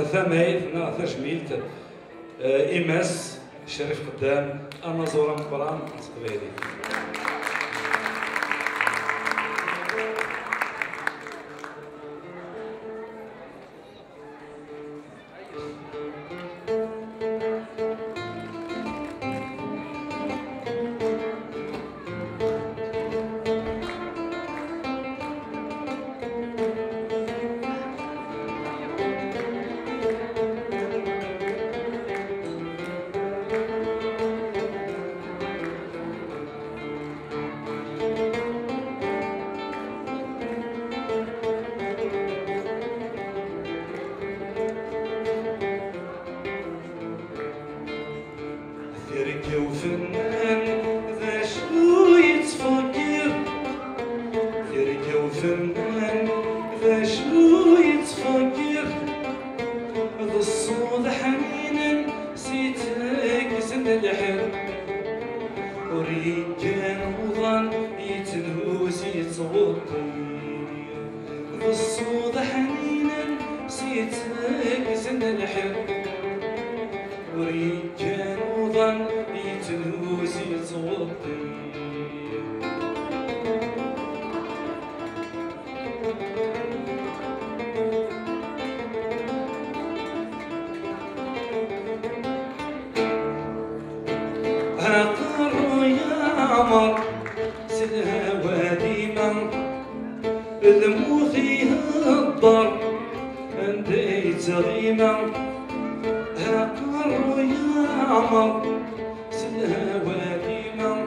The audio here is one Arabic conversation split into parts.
ثمايثنا تجميلت إماس شريف قدام أنا زورا مبران تقبيلي. وفنان ذا شنو يتفكر يركا وفنان ذا شنو يتفكر ذا الصوت حنينا سيتك سن الحر وريد كان وظن يتنهوس يتغطي ذا الصوت حنينا سيتك سن الحر وريد كان وظن يتنهوس يتغطي أقر يا عمر سلها وديما الموثيها الضر عندي تغيما أقر يا عمر سلها وديما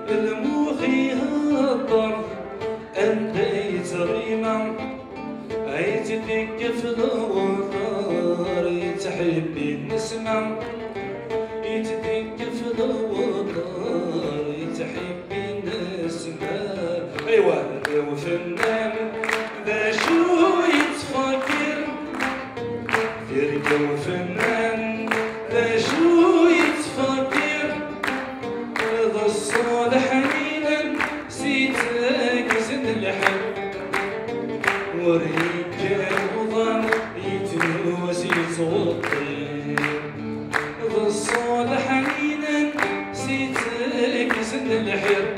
الموثيها الضر عندي تغيما عيت ديك في الوطار يتحبي نسمع يتدك في الوطار يتحبي نسمع ايوا وفنان ذا شو يتفكر يركا وفنان ذا شو يتفكر ذا الصوت حنينا سيتك زد الحب وريكا وظن يتنوس يتغطي ذا الصوت حنينا سيتك زد الحب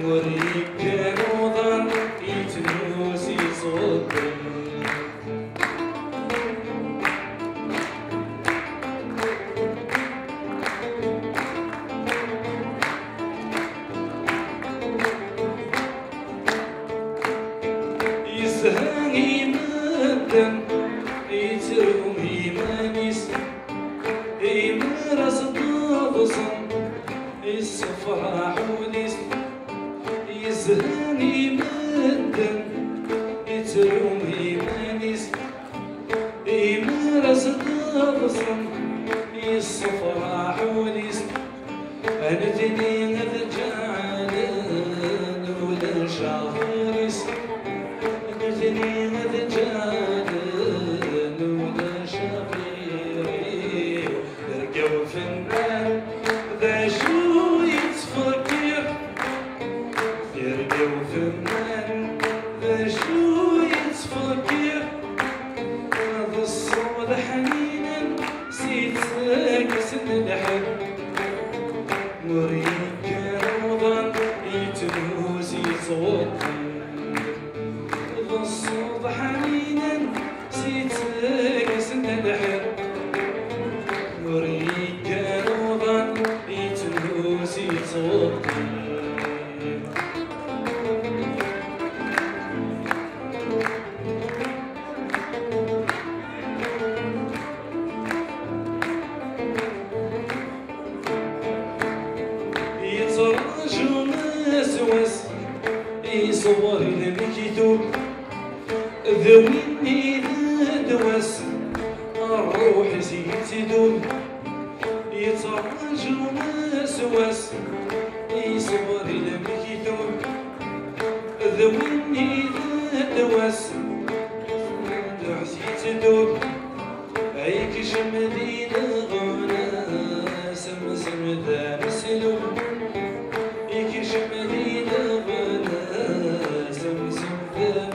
وريكا وظن يتنوس يتغطي يسهاني مدن يتروم يمانيس يمارس الضغصن الصفرة حوليس يسهاني مدن يتروم يمانيس يمارس الضغصن الصفرة حوليس أنا تنين الرجال ولا شاخريس تنين الرجال ولا شاخري يركا وفنان ذا شو يتفكر يركا وفنان ذا شو يتفكر ذا الصوت حنينا سيتك سن الحب وريكا وظن يتنهوس يتغطي ذا الصوت حنينا سيتك سن الحب وريكا وظن يتنهوس يتغطي يتراجو ناس واس يصور المكتوب ذويني ذدوس الروح زيتدوب يتراجو ناس واس يصور المكتوب ذويني ذدوس الروح زيتدوب عيك جمدين غنى سمسم ذا مسلوب عيك جمدين غنى سمسم ذا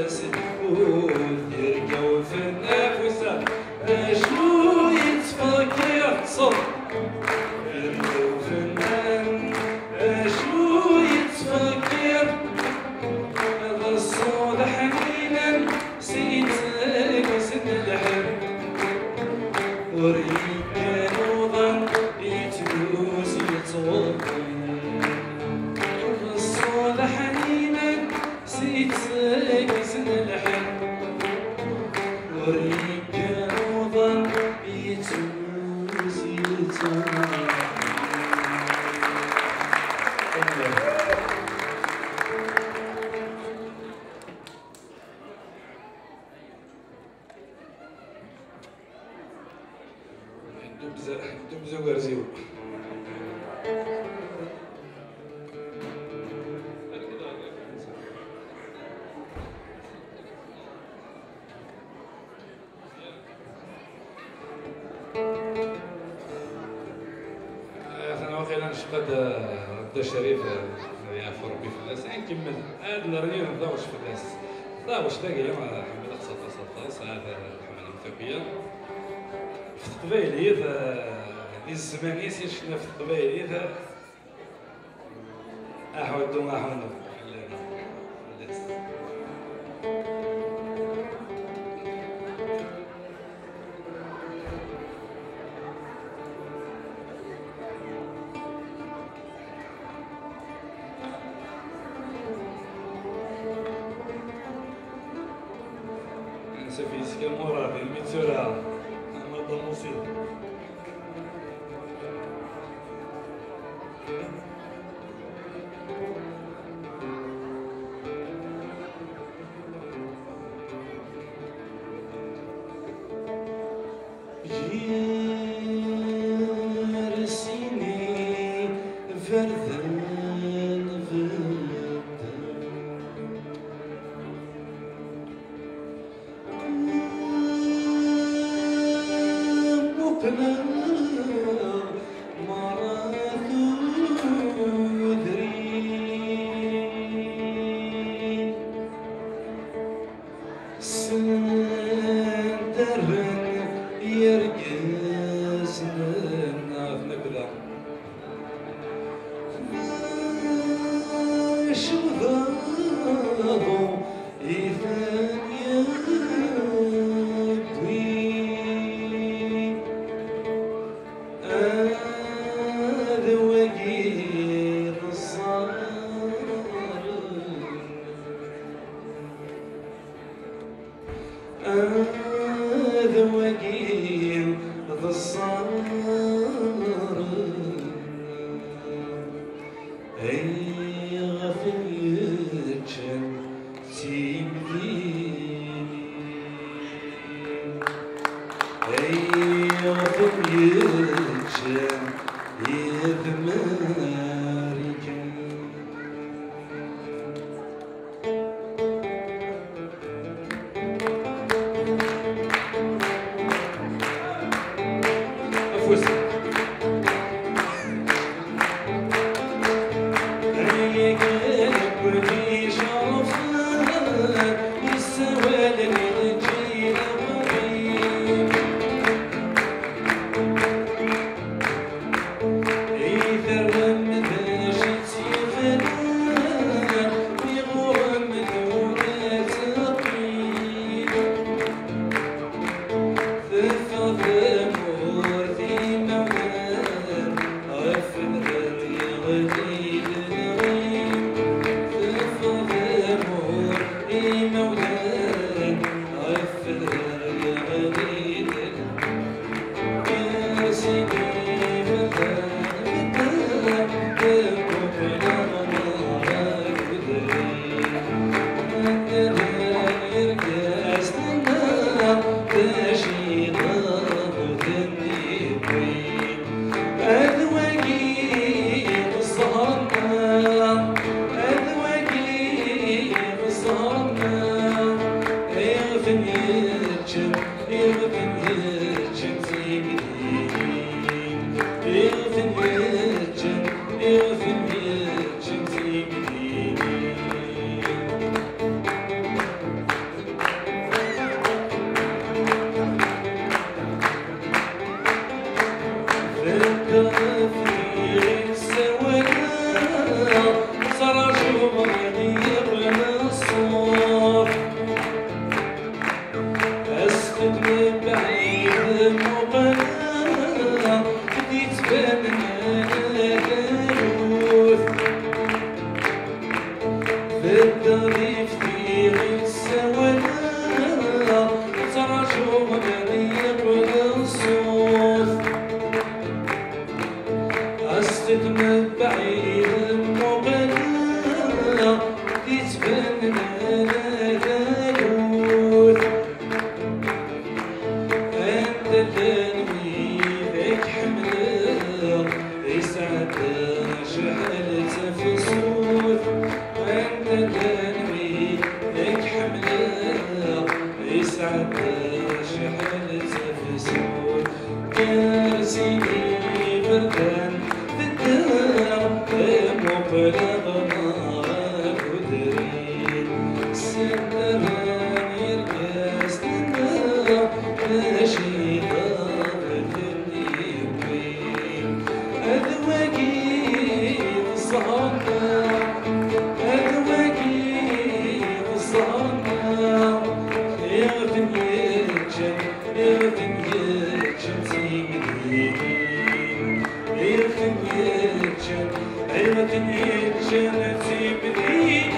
مسلوب يركا وفنان وريك وضع يتوز يتوز. دبزة ورزيو. أنا واقيلا نشقد رد شريف يعفو ربي فلاس نكمل هاد الريون ضاوش فلاس ضاوش باقي يوم حمد أقصى فاس هذا الحملة المثوبية في القبايلية هذه الزمانية شفنا في القبايلية أحودو ما حولنا فلاس. سفيسك المرابي المتسورة مرضى المصيبة. جيرسيني فردان إذا شحال تفسون كاسيني بردان بالدار مقلب نار ودرين سندران يرقاس النار ماشي دار اليوين أذواقي الصهرنا أذواقي الصهرنا يا فنيتشن يا فنيتشن سيبنين يا فنيتشن يا فنيتشن سيبنين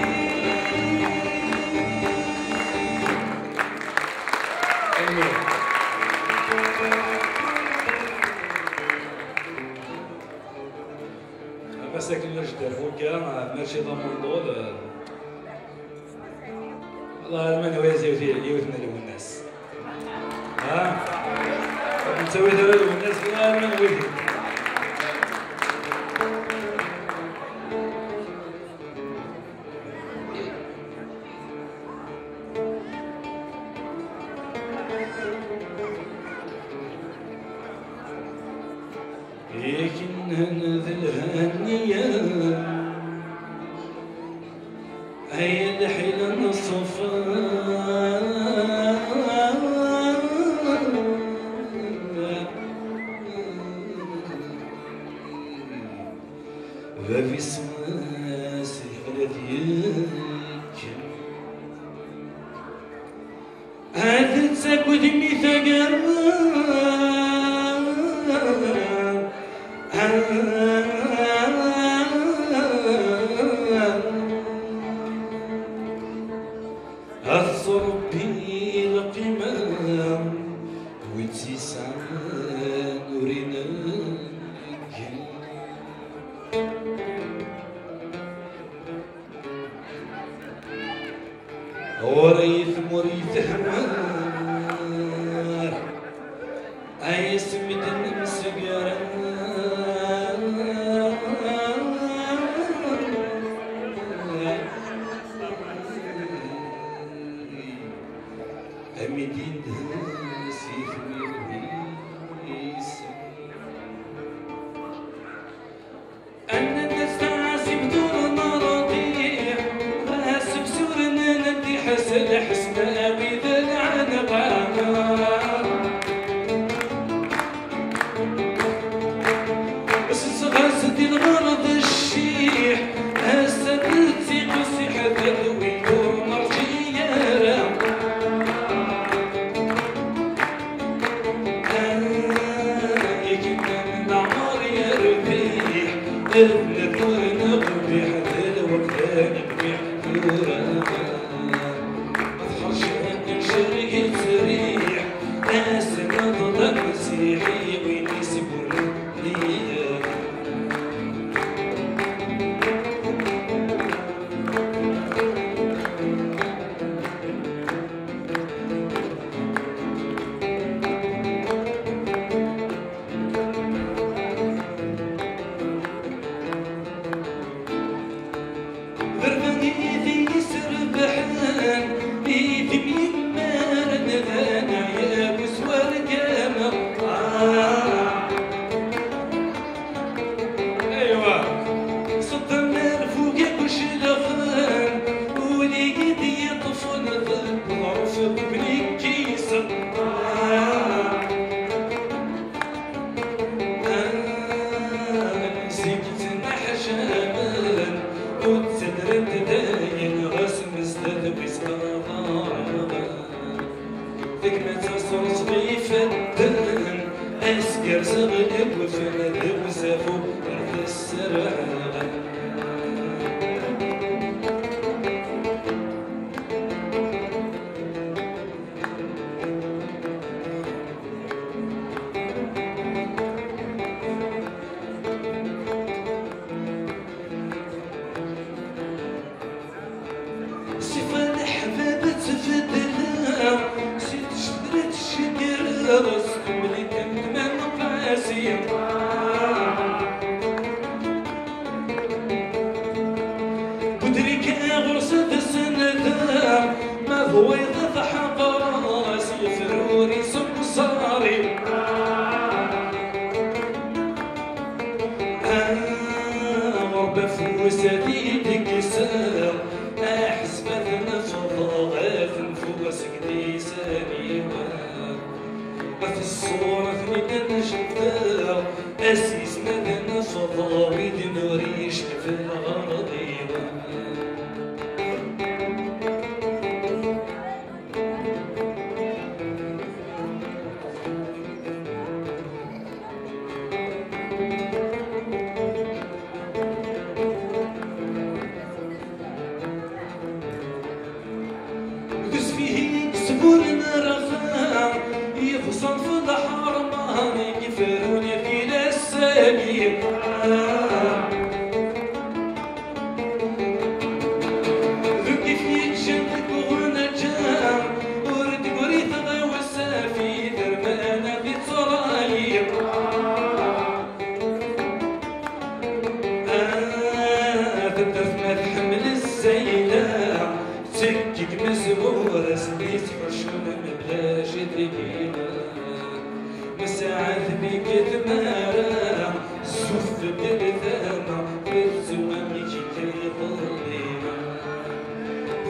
مساكن الجدار فوكا ماشي ضمن دول الله المن ويزي يوثنا له الناس ها نسوي له الناس الله المن ويزي لكن هنذل هنيا هيا الحيلة الصفا ففي سواسي غلديك هذا تسكت ميثاق أثر بي القمام واتسان نورنا وريث مريث همار أي سمت المسجرة أمدين سيف ميرهيس أنا نستعصب دون نرضيع غاسب سورنا ندي حسن حسنا بذا العنق غاسد الغرض الشيح هسد تسيق صيحة ذوي ومرجية نذكر نقبح ذل وقتان نقبح ثورا أظهر شهد شرق سريح ناس نضل مسيحي وينسبون ليا أسكر صغير وفند وسافو بعد السرعة صفة الحباب تفدلها سيد شدرت الشجر راسكم اللي كانت من قاسية بدريك غرصة السنة ما هو يضح قراسي فروري سديدك يسار أحسبتنا فضاغات نفوسك ديساني في الصورة ثمينا شدار أسيس مدنا فضاوي دنوريش في الأراضي ودس فيه سبورنا رخام يفصل في الحرم يفروني في السبيل ذكي في جنك ونجام ورد قريت غوسا في درمانا في ترايب تدف ما تحمل الزينة سكك مزمورة سبيت حشون بلا جديدة مساعد بك ثمارة سوف بالثامة بالزوامك كي ظليمة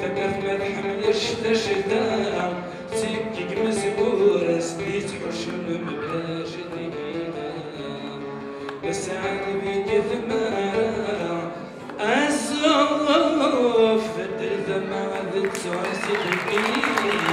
فكرت ما تحملش تشتاع سكك مزمورة سبيت حشون بلا جديدة مساعد بك ثمارة أسوف بالثامة ذات سعر سكين